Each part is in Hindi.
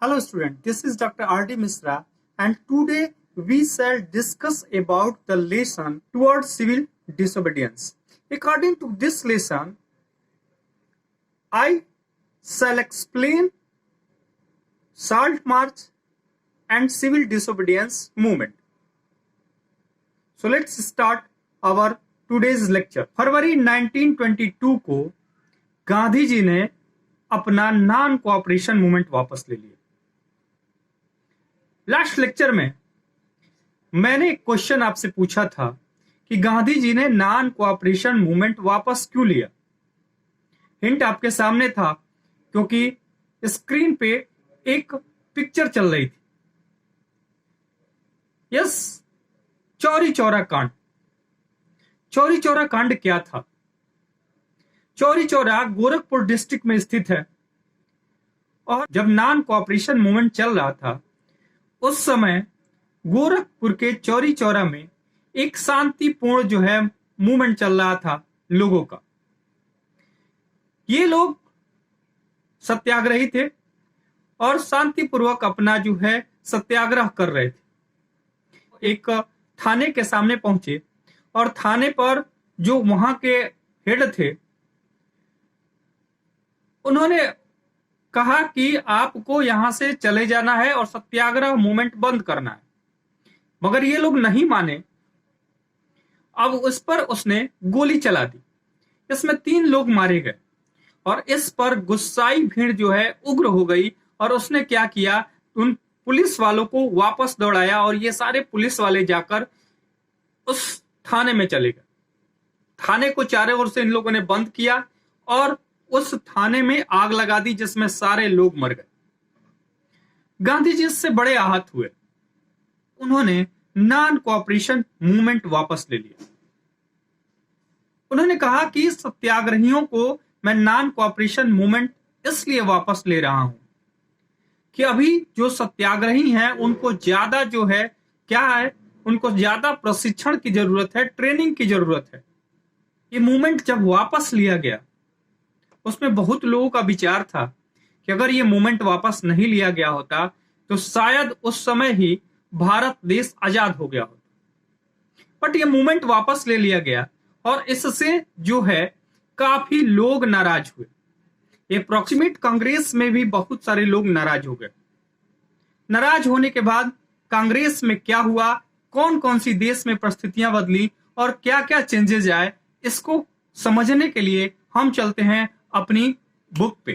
Hello student, this is Dr. R.D. Misra and today we shall discuss about the lesson towards civil disobedience. According to this lesson, I shall explain Salt March and civil disobedience movement. So let's start our today's lecture. फरवरी 1922 को गांधी जी ने अपना नॉन कोऑपरेशन मूवमेंट वापस ले लिया। लास्ट लेक्चर में मैंने एक क्वेश्चन आपसे पूछा था कि गांधी जी ने नॉन कोऑपरेशन मूवमेंट वापस क्यों लिया। हिंट आपके सामने था क्योंकि स्क्रीन पे एक पिक्चर चल रही थी। यस, चौरी चौरा कांड। चौरी चौरा कांड क्या था? चौरी चौरा गोरखपुर डिस्ट्रिक्ट में स्थित है और जब नॉन कोऑपरेशन मूवमेंट चल रहा था उस समय गोरखपुर के चौरी चौरा में एक शांतिपूर्ण जो है मूवमेंट चल रहा था लोगों का। ये लोग सत्याग्रही थे और शांतिपूर्वक अपना जो है सत्याग्रह कर रहे थे। एक थाने के सामने पहुंचे और थाने पर जो वहां के हेड थे उन्होंने कहा कि आपको यहां से चले जाना है और सत्याग्रह मूवमेंट बंद करना है, मगर ये लोग नहीं माने। अब उस पर उसने गोली चला दी। इसमें 3 लोग मारे गए और इस पर गुस्साई भीड़ जो है उग्र हो गई और उसने क्या किया, उन पुलिस वालों को वापस दौड़ाया और ये सारे पुलिस वाले जाकर उस थाने में चले गए। थाने को चारों ओर से इन लोगों ने बंद किया और उस थाने में आग लगा दी जिसमें सारे लोग मर गए। गांधी जी इससे बड़े आहत हुए। उन्होंने नॉन कोऑपरेशन मूवमेंट वापस ले लिया। उन्होंने कहा कि सत्याग्रहियों को मैं नॉन कोऑपरेशन मूवमेंट इसलिए वापस ले रहा हूं कि अभी जो सत्याग्रही हैं उनको ज्यादा जो है क्या है, उनको ज्यादा प्रशिक्षण की जरूरत है, ट्रेनिंग की जरूरत है। ये मूवमेंट जब वापस लिया गया उसमें बहुत लोगों का विचार था कि अगर ये मूवमेंट वापस नहीं लिया गया होता तो शायद उस समय ही भारत देश आजाद हो गया होता। बट ये मूवमेंट वापस ले लिया गया और इससे जो है काफी लोग नाराज हुए। अप्रोक्सीमेट कांग्रेस में भी बहुत सारे लोग नाराज हो गए। नाराज होने के बाद कांग्रेस में क्या हुआ, कौन कौन सी देश में परिस्थितियां बदली और क्या क्या चेंजेस आए, इसको समझने के लिए हम चलते हैं अपनी बुक पे।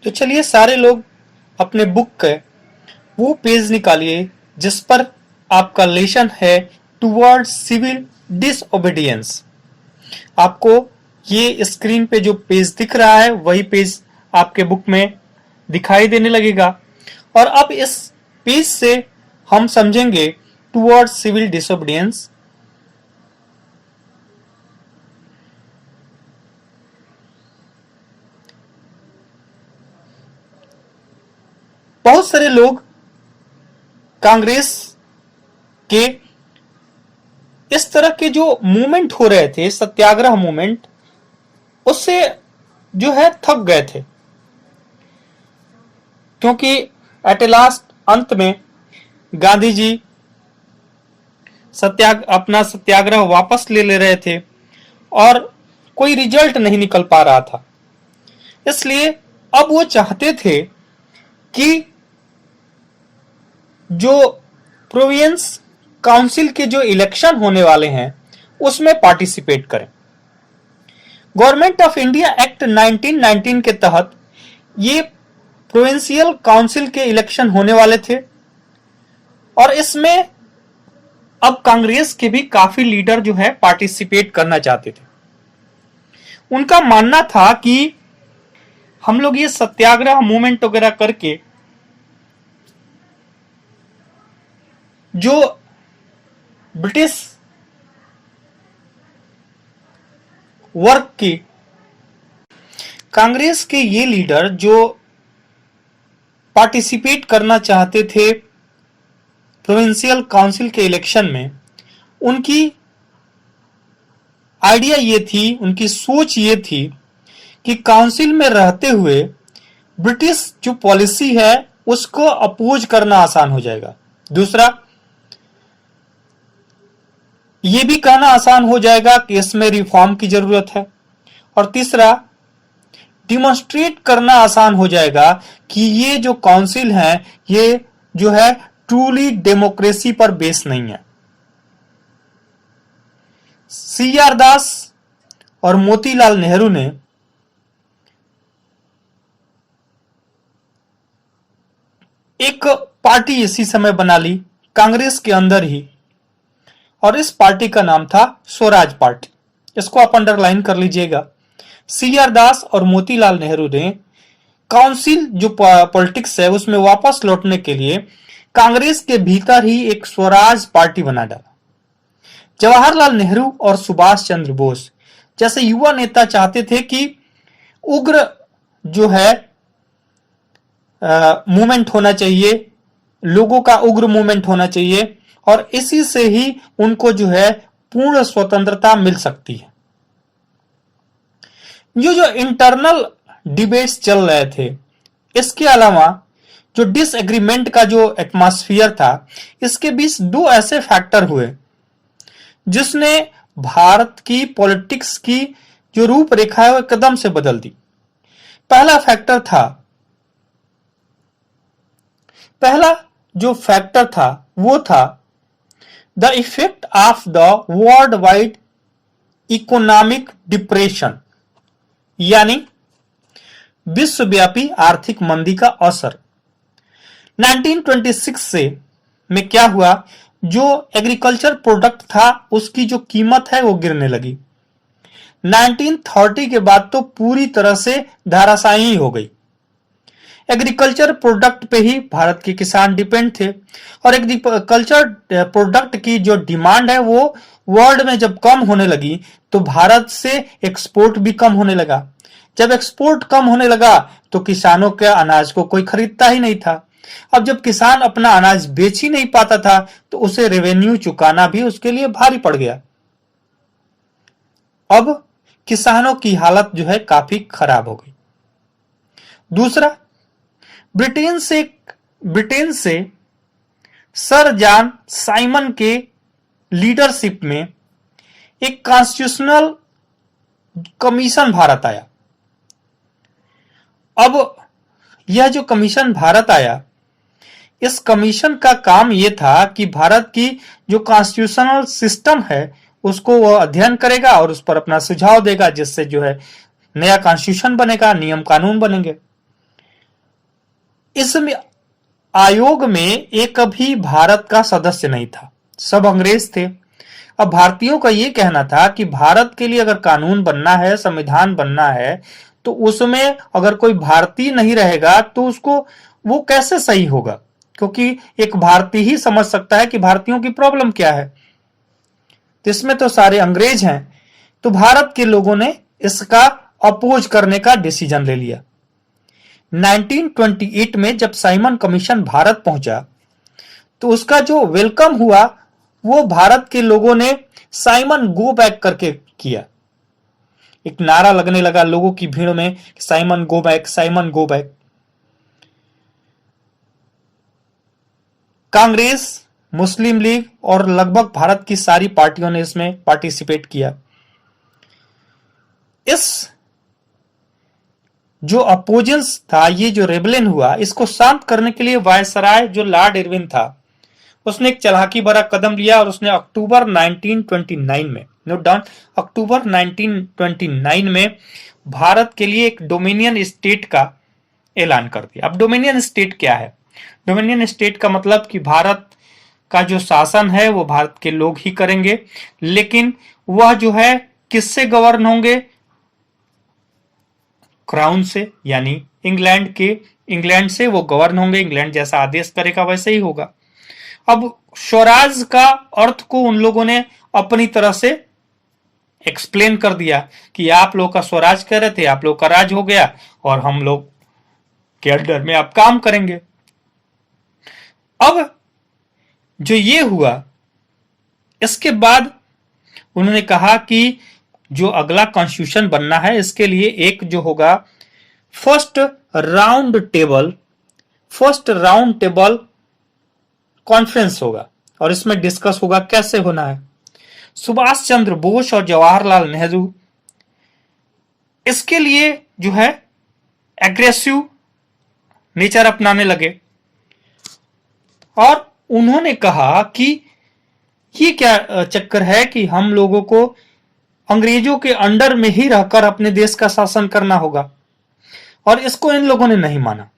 तो चलिए सारे लोग अपने बुक के वो पेज निकालिए जिस पर आपका लेसन है टुवर्ड्स सिविल डिसओबीडियंस। आपको ये स्क्रीन पे जो पेज दिख रहा है वही पेज आपके बुक में दिखाई देने लगेगा और अब इस पेज से हम समझेंगे टुवर्ड्स सिविल डिसओबीडियंस। बहुत सारे लोग कांग्रेस के इस तरह के जो मूवमेंट हो रहे थे, सत्याग्रह मूवमेंट, उससे जो है थक गए थे क्योंकि एट लास्ट अंत में गांधी जी अपना सत्याग्रह वापस ले रहे थे और कोई रिजल्ट नहीं निकल पा रहा था। इसलिए अब वो चाहते थे कि जो प्रोविंस काउंसिल के जो इलेक्शन होने वाले हैं उसमें पार्टिसिपेट करें। गवर्नमेंट ऑफ इंडिया एक्ट 1919 के तहत ये प्रोविंशियल काउंसिल के इलेक्शन होने वाले थे और इसमें अब कांग्रेस के भी काफी लीडर जो है पार्टिसिपेट करना चाहते थे। उनका मानना था कि हम लोग ये सत्याग्रह मूवमेंट वगैरह करके जो ब्रिटिश वर्क की कांग्रेस के ये लीडर जो पार्टिसिपेट करना चाहते थे प्रोविंशियल काउंसिल के इलेक्शन में, उनकी आइडिया ये थी, उनकी सोच ये थी कि काउंसिल में रहते हुए ब्रिटिश जो पॉलिसी है उसको अपोज करना आसान हो जाएगा। दूसरा, यह भी कहना आसान हो जाएगा कि इसमें रिफॉर्म की जरूरत है। और तीसरा, डिमॉन्स्ट्रेट करना आसान हो जाएगा कि ये जो काउंसिल है ये जो है ट्रूली डेमोक्रेसी पर बेस नहीं है। सी.आर. दास और मोतीलाल नेहरू ने एक पार्टी इसी समय बना ली कांग्रेस के अंदर ही, और इस पार्टी का नाम था स्वराज पार्टी। इसको आप अंडरलाइन कर लीजिएगा। सी.आर. दास और मोतीलाल नेहरू ने काउंसिल जो पॉलिटिक्स है उसमें वापस लौटने के लिए कांग्रेस के भीतर ही एक स्वराज पार्टी बना डाला। जवाहरलाल नेहरू और सुभाष चंद्र बोस जैसे युवा नेता चाहते थे कि उग्र जो है मूवमेंट होना चाहिए, लोगों का उग्र मूवमेंट होना चाहिए, और इसी से ही उनको जो है पूर्ण स्वतंत्रता मिल सकती है। जो इंटरनल डिबेट्स चल रहे थे, इसके अलावा जो डिसएग्रीमेंट का जो एटमॉस्फेयर था, इसके बीच दो ऐसे फैक्टर हुए जिसने भारत की पॉलिटिक्स की जो रूपरेखा है वो एकदम से बदल दी। पहला जो फैक्टर था वो था the effect of the world wide economic depression, यानी विश्वव्यापी आर्थिक मंदी का असर। 1926 से में क्या हुआ, जो एग्रीकल्चर प्रोडक्ट था उसकी जो कीमत है वो गिरने लगी। 1930 के बाद तो पूरी तरह से धराशायी हो गई। एग्रीकल्चर प्रोडक्ट पे ही भारत के किसान डिपेंड थे, और एग्रीकल्चर प्रोडक्ट की जो डिमांड है वो वर्ल्ड में जब कम होने लगी तो भारत से एक्सपोर्ट भी कम होने लगा। जब एक्सपोर्ट कम होने लगा तो किसानों के अनाज को कोई खरीदता ही नहीं था। अब जब किसान अपना अनाज बेच ही नहीं पाता था तो उसे रेवेन्यू चुकाना भी उसके लिए भारी पड़ गया। अब किसानों की हालत जो है काफी खराब हो गई। दूसरा, ब्रिटेन से सर जॉन साइमन के लीडरशिप में एक कॉन्स्टिट्यूशनल कमीशन भारत आया। अब यह जो कमीशन भारत आया, इस कमीशन का काम यह था कि भारत की जो कॉन्स्टिट्यूशनल सिस्टम है उसको वह अध्ययन करेगा और उस पर अपना सुझाव देगा, जिससे जो है नया कॉन्स्टिट्यूशन बनेगा, नियम कानून बनेंगे। इस आयोग में एक भी भारत का सदस्य नहीं था, सब अंग्रेज थे। अब भारतीयों का यह कहना था कि भारत के लिए अगर कानून बनना है, संविधान बनना है, तो उसमें अगर कोई भारतीय नहीं रहेगा तो उसको वो कैसे सही होगा, क्योंकि एक भारतीय ही समझ सकता है कि भारतीयों की प्रॉब्लम क्या है। तो इसमें तो सारे अंग्रेज हैं। तो भारत के लोगों ने इसका अपोज करने का डिसीजन ले लिया। 1928 में जब साइमन कमीशन भारत पहुंचा तो उसका जो वेलकम हुआ वो भारत के लोगों ने साइमन गो बैक करके किया। एक नारा लगने लगा लोगों की भीड़ में, Simon go back, Simon go back. Congress, Muslim League और लगभग भारत की सारी पार्टियों ने इसमें पार्टिसिपेट किया। इस जो अपोजेंस था, ये जो रेबेलियन हुआ, इसको शांत करने के लिए वायसराय जो लॉर्ड इरविन था उसने एक चालाकी भरा कदम लिया और उसने अक्टूबर 1929 में, नोट डाउन, अक्टूबर 1929 में भारत के लिए एक डोमिनियन स्टेट का ऐलान कर दिया। अब डोमिनियन स्टेट क्या है? डोमिनियन स्टेट का मतलब कि भारत का जो शासन है वो भारत के लोग ही करेंगे, लेकिन वह जो है किससे गवर्न होंगे? क्राउन से, यानी इंग्लैंड से वो गवर्न होंगे। इंग्लैंड जैसा आदेश करेगा वैसे ही होगा। अब स्वराज का अर्थ को उन लोगों ने अपनी तरह से एक्सप्लेन कर दिया कि आप लोग का स्वराज कह रहे थे, आप लोग का राज हो गया और हम लोग के अंडर में आप काम करेंगे। अब जो ये हुआ, इसके बाद उन्होंने कहा कि जो अगला कॉन्स्टिट्यूशन बनना है इसके लिए एक जो होगा first first round table conference होगा और इसमें डिस्कस होगा कैसे होना है। सुभाष चंद्र बोस और जवाहरलाल नेहरू इसके लिए जो है एग्रेसिव नेचर अपनाने लगे और उन्होंने कहा कि ये क्या चक्कर है कि हम लोगों को अंग्रेजों के अंडर में ही रहकर अपने देश का शासन करना होगा, और इसको इन लोगों ने नहीं माना।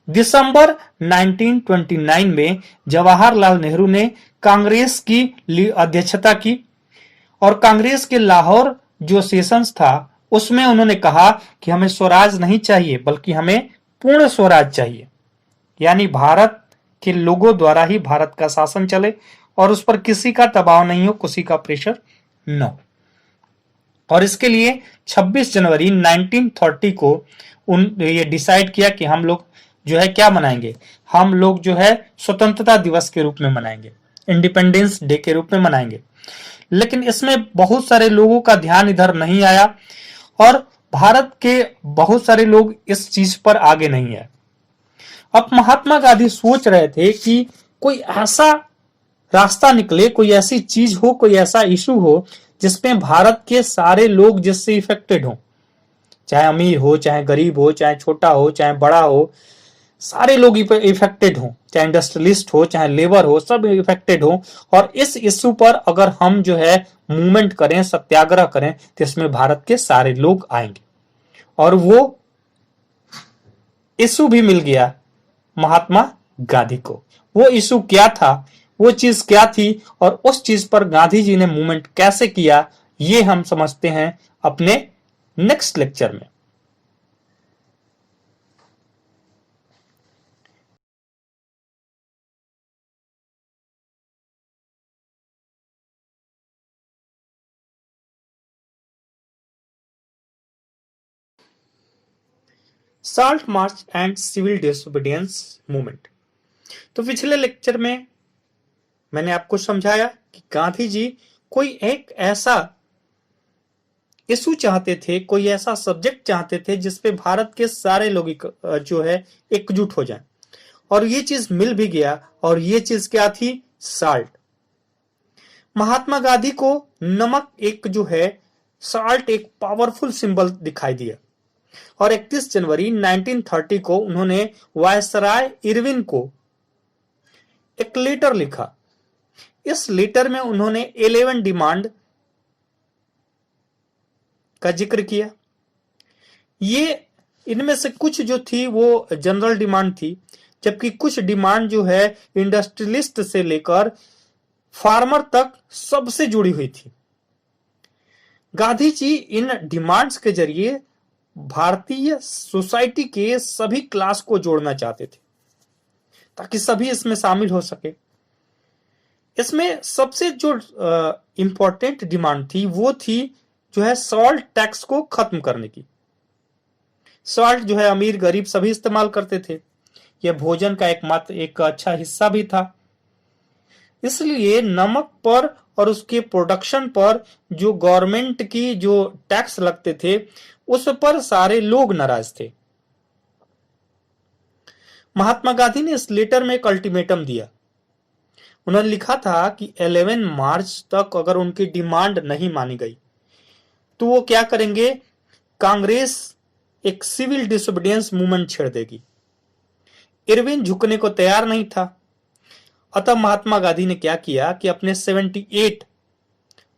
दिसंबर 1929 में जवाहरलाल नेहरू ने कांग्रेस की अध्यक्षता की और कांग्रेस के लाहौर जो सेशंस था उसमें उन्होंने कहा कि हमें स्वराज नहीं चाहिए बल्कि हमें पूर्ण स्वराज चाहिए, यानी भारत के लोगों द्वारा ही भारत का शासन चले और उस पर किसी का दबाव नहीं हो, किसी का प्रेशर न हो। और इसके लिए 26 जनवरी 1930 को ये डिसाइड किया कि हम लोग जो है क्या मनाएंगे, हम लोग जो है स्वतंत्रता दिवस के रूप में मनाएंगे, इंडिपेंडेंस डे के रूप में मनाएंगे। लेकिन इसमें बहुत सारे लोगों का ध्यान इधर नहीं आया और भारत के बहुत सारे लोग इस चीज पर आगे नहीं आए। अब महात्मा गांधी सोच रहे थे कि कोई ऐसा रास्ता निकले, कोई ऐसी चीज हो, कोई ऐसा इशू हो जिसमें भारत के सारे लोग जिससे इफेक्टेड हो, चाहे अमीर हो, चाहे गरीब हो, चाहे छोटा हो, चाहे बड़ा हो, सारे लोग इफेक्टेड हो, चाहे इंडस्ट्रियलिस्ट हो, चाहे लेबर हो, सब इफेक्टेड हो। और इस इश्यू पर अगर हम जो है मूवमेंट करें, सत्याग्रह करें, तो इसमें भारत के सारे लोग आएंगे। और वो इशू भी मिल गया महात्मा गांधी को। वो इशू क्या था, वो चीज क्या थी और उस चीज पर गांधी जी ने मूवमेंट कैसे किया, ये हम समझते हैं अपने नेक्स्ट लेक्चर में। Salt march and civil disobedience movement. तो पिछले लेक्चर में मैंने आपको समझाया कि गांधी जी कोई एक ऐसा इशू चाहते थे, कोई ऐसा सब्जेक्ट चाहते थे जिसपे भारत के सारे लोग जो है एकजुट हो जाएं, और ये चीज मिल भी गया। और ये चीज क्या थी? साल्ट। महात्मा गांधी को नमक एक जो है साल्ट एक पावरफुल सिंबल दिखाई दिया और 31 जनवरी 1930 को उन्होंने वायसराय इरविन को एक लेटर लिखा। इस लेटर में उन्होंने 11 डिमांड का जिक्र किया। ये इनमें से कुछ जो थी वो जनरल डिमांड थी, जबकि कुछ डिमांड जो है इंडस्ट्रियलिस्ट से लेकर फार्मर तक सबसे जुड़ी हुई थी। गांधी जी इन डिमांड्स के जरिए भारतीय सोसाइटी के सभी क्लास को जोड़ना चाहते थे ताकि सभी इसमें शामिल हो सके। इसमें सबसे जो इंपॉर्टेंट डिमांड थी वो थी जो है सॉल्ट टैक्स को खत्म करने की। सॉल्ट जो है अमीर गरीब सभी इस्तेमाल करते थे, यह भोजन का एक अच्छा हिस्सा भी था। इसलिए नमक पर और उसके प्रोडक्शन पर जो गवर्नमेंट की जो टैक्स लगते थे उस पर सारे लोग नाराज थे। महात्मा गांधी ने इस लेटर में एक अल्टीमेटम दिया। उन्होंने लिखा था कि 11 मार्च तक अगर उनकी डिमांड नहीं मानी गई तो वो क्या करेंगे, कांग्रेस एक सिविल डिसोबीडियंस मूवमेंट छेड़ देगी। इरविन झुकने को तैयार नहीं था, अतः महात्मा गांधी ने क्या किया कि अपने 78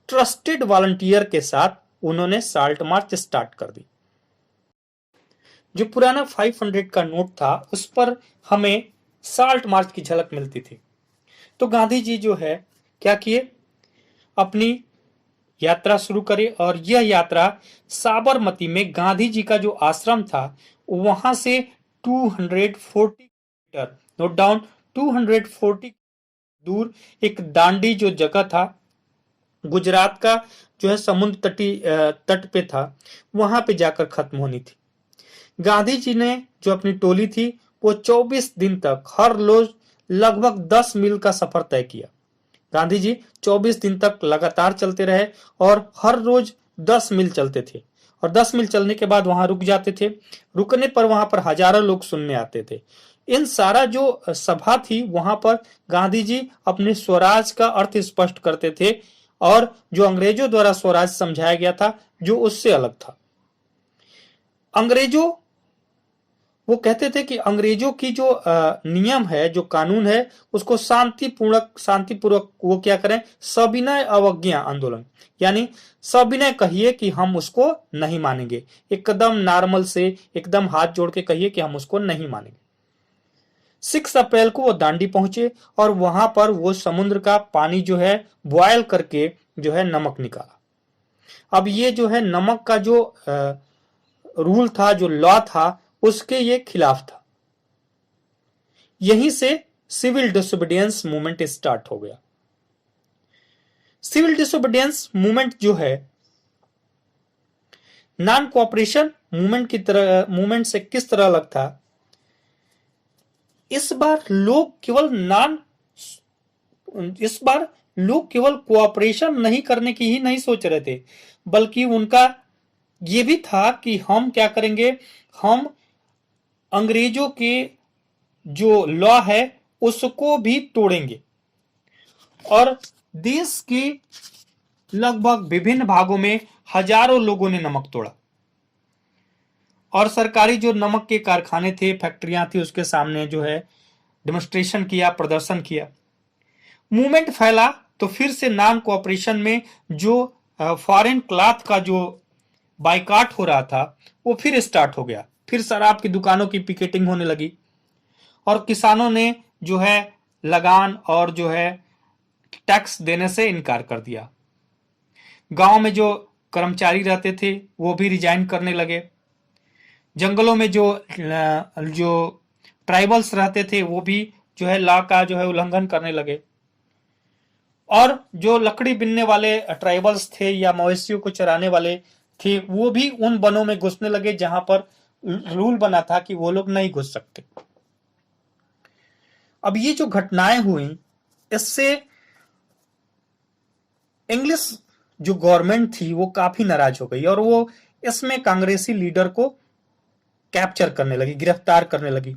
ट्रस्टेड वॉलंटियर के साथ उन्होंने साल्ट मार्च स्टार्ट कर दी। जो पुराना 500 का नोट था उस पर हमें साल्ट मार्च की झलक मिलती थी। तो गांधी जी जो है क्या किए, अपनी यात्रा शुरू करे और यह यात्रा साबरमती में गांधी जी का जो आश्रम था वहां से 240 मीटर, नोट डाउन, 240 दूर एक दांडी जो जगह था गुजरात का जो है समुद्र तट पे था, वहां पे जाकर खत्म होनी थी। गांधी जी ने जो अपनी टोली थी वो 24 दिन तक हर रोज लगभग 10 मील का सफर तय किया। गांधी जी 24 दिन तक लगातार चलते रहे और हर रोज 10 मील चलते थे और 10 मील चलने के बाद वहां रुक जाते थे। रुकने पर वहां पर हजारों लोग सुनने आते थे। इन सारा जो सभा थी वहां पर गांधी जी अपने स्वराज का अर्थ स्पष्ट करते थे और जो अंग्रेजों द्वारा स्वराज समझाया गया था जो उससे अलग था। अंग्रेजों वो कहते थे कि अंग्रेजों की जो नियम है, जो कानून है, उसको शांतिपूर्वक वो क्या करें, सविनय अवज्ञा आंदोलन, यानी सविनय कहिए कि हम उसको नहीं मानेंगे, एकदम नॉर्मल से एकदम हाथ जोड़ के कहिए कि हम उसको नहीं मानेंगे। 6 अप्रैल को वो दांडी पहुंचे और वहां पर वो समुद्र का पानी जो है बॉयल करके जो है नमक निकाला। अब ये जो है नमक का जो रूल था, जो लॉ था, उसके ये खिलाफ था। यहीं से सिविल डिसोबीडियंस मूवमेंट स्टार्ट हो गया। सिविल डिसोबीडियंस मूवमेंट जो है नॉन कोऑपरेशन मूवमेंट से किस तरह अलग था? इस बार लोग केवल कोऑपरेशन नहीं करने की ही नहीं सोच रहे थे, बल्कि उनका ये भी था कि हम क्या करेंगे, हम अंग्रेजों के जो लॉ है उसको भी तोड़ेंगे। और देश के लगभग विभिन्न भागों में हजारों लोगों ने नमक तोड़ा और सरकारी जो नमक के कारखाने थे, फैक्ट्रियां थी, उसके सामने जो है डेमोन्स्ट्रेशन किया, प्रदर्शन किया। मूवमेंट फैला तो फिर से नॉन कोऑपरेशन में जो फॉरेन क्लॉथ का जो बाइकाट हो रहा था वो फिर स्टार्ट हो गया। फिर शराब की दुकानों की पिकेटिंग होने लगी और किसानों ने जो है लगान और जो है टैक्स देने से इनकार कर दिया। गांव में जो कर्मचारी रहते थे वो भी रिजाइन करने लगे। जंगलों में जो ट्राइबल्स रहते थे वो भी जो है लॉ का जो है उल्लंघन करने लगे। और जो लकड़ी बीनने वाले ट्राइबल्स थे या मवेशियों को चराने वाले थे वो भी उन वनों में घुसने लगे जहां पर रूल बना था कि वो लोग नहीं घुस सकते। अब ये जो घटनाएं हुई इससे इंग्लिश जो गवर्नमेंट थी वो काफी नाराज हो गई और वो इसमें कांग्रेसी लीडर को कैप्चर करने लगी, गिरफ्तार करने लगी।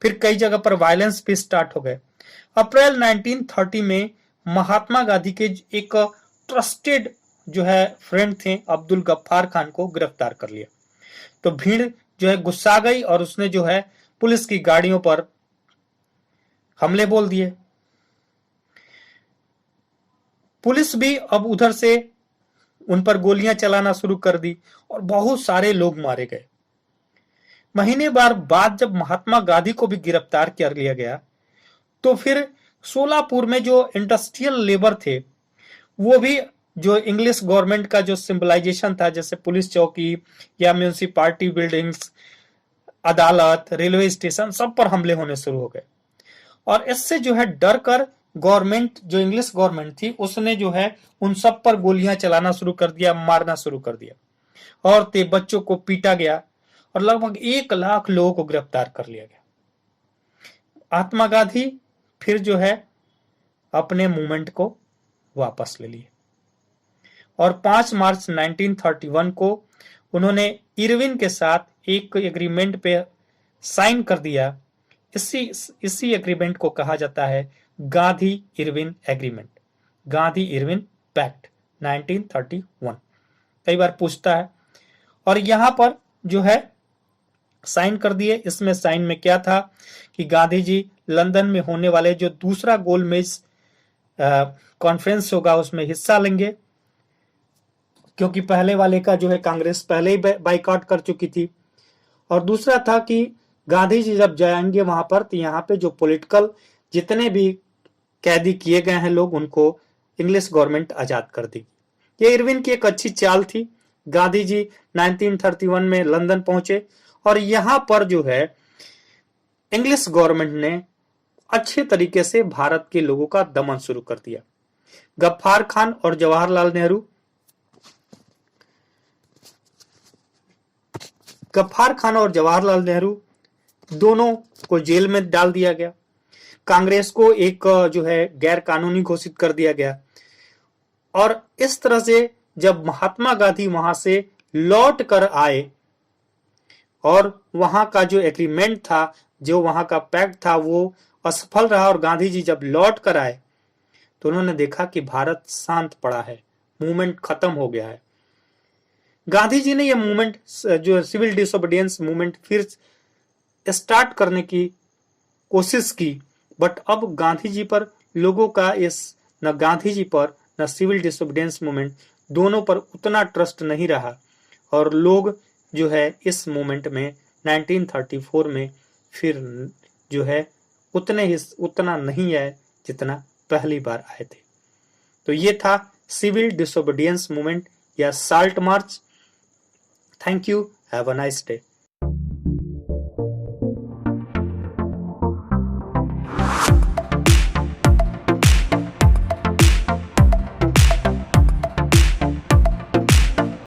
फिर कई जगह पर वायलेंस भी स्टार्ट हो गए। अप्रैल 1930 में महात्मा गांधी के एक ट्रस्टेड जो है फ्रेंड थे अब्दुल गफ्फार खान को गिरफ्तार कर लिया। तो भीड़ जो है गुस्सा गई और उसने जो है पुलिस की गाड़ियों पर हमले बोल दिए। पुलिस भी अब उधर से उन पर गोलियां चलाना शुरू कर दी और बहुत सारे लोग मारे गए। महीने भर बाद जब महात्मा गांधी को भी गिरफ्तार कर लिया गया तो फिर सोलापुर में जो इंडस्ट्रियल लेबर थे वो भी जो इंग्लिश गवर्नमेंट का जो सिंबलाइजेशन था, जैसे पुलिस चौकी या म्यूनिसिपालिटी बिल्डिंग्स, अदालत, रेलवे स्टेशन, सब पर हमले होने शुरू हो गए। और इससे जो है डर कर गवर्नमेंट, जो इंग्लिश गवर्नमेंट थी, उसने जो है उन सब पर गोलियां चलाना शुरू कर दिया, मारना शुरू कर दिया। औरतें, बच्चों को पीटा गया और लगभग 1 लाख लोगों को गिरफ्तार कर लिया गया। महात्मा गांधी फिर जो है अपने मूवमेंट को वापस ले लिए और 5 मार्च 1931 को उन्होंने इरविन के साथ एक एग्रीमेंट पे साइन कर दिया। इसी एग्रीमेंट को कहा जाता है Gandhi Irwin agreement, Gandhi Irwin pact 1931। कई बार पूछता है। और यहां पर जो है साइन कर दिए। इसमें साइन में क्या था कि गांधी जी लंदन में होने वाले जो दूसरा गोलमेज कॉन्फ्रेंस होगा उसमें हिस्सा लेंगे, क्योंकि पहले वाले का जो है कांग्रेस पहले ही बाइकआउट कर चुकी थी। और दूसरा था कि गांधी जी जब जाएंगे वहां पर तो यहाँ पे जो पॉलिटिकल जितने भी कैदी किए गए हैं लोग, उनको इंग्लिश गवर्नमेंट आजाद कर देगी। ये इरविन की एक अच्छी चाल थी। गांधी जी 1931 में लंदन पहुंचे और यहां पर जो है इंग्लिश गवर्नमेंट ने अच्छे तरीके से भारत के लोगों का दमन शुरू कर दिया। गफ्फार खान और जवाहरलाल नेहरू दोनों को जेल में डाल दिया गया। कांग्रेस को एक जो है गैर कानूनी घोषित कर दिया गया। और इस तरह से जब महात्मा गांधी वहां से लौट कर आए और वहां का जो एग्रीमेंट था, जो वहां का पैक्ट था, वो असफल रहा और गांधी जी जब लौट कर आए तो उन्होंने देखा कि भारत शांत पड़ा है, मूवमेंट खत्म हो गया है। गांधी जी ने यह मूवमेंट, जो सिविल डिसोबीडियंस मूवमेंट, फिर स्टार्ट करने की कोशिश की, बट अब गांधी जी पर लोगों का न गांधी जी पर न सिविल डिसोबीडियंस मूवमेंट दोनों पर उतना ट्रस्ट नहीं रहा और लोग जो है इस मूवमेंट में 1934 में फिर जो है उतना नहीं आए जितना पहली बार आए थे। तो ये था सिविल डिसोबीडियंस मूवमेंट या salt march. Thank you, have a nice day.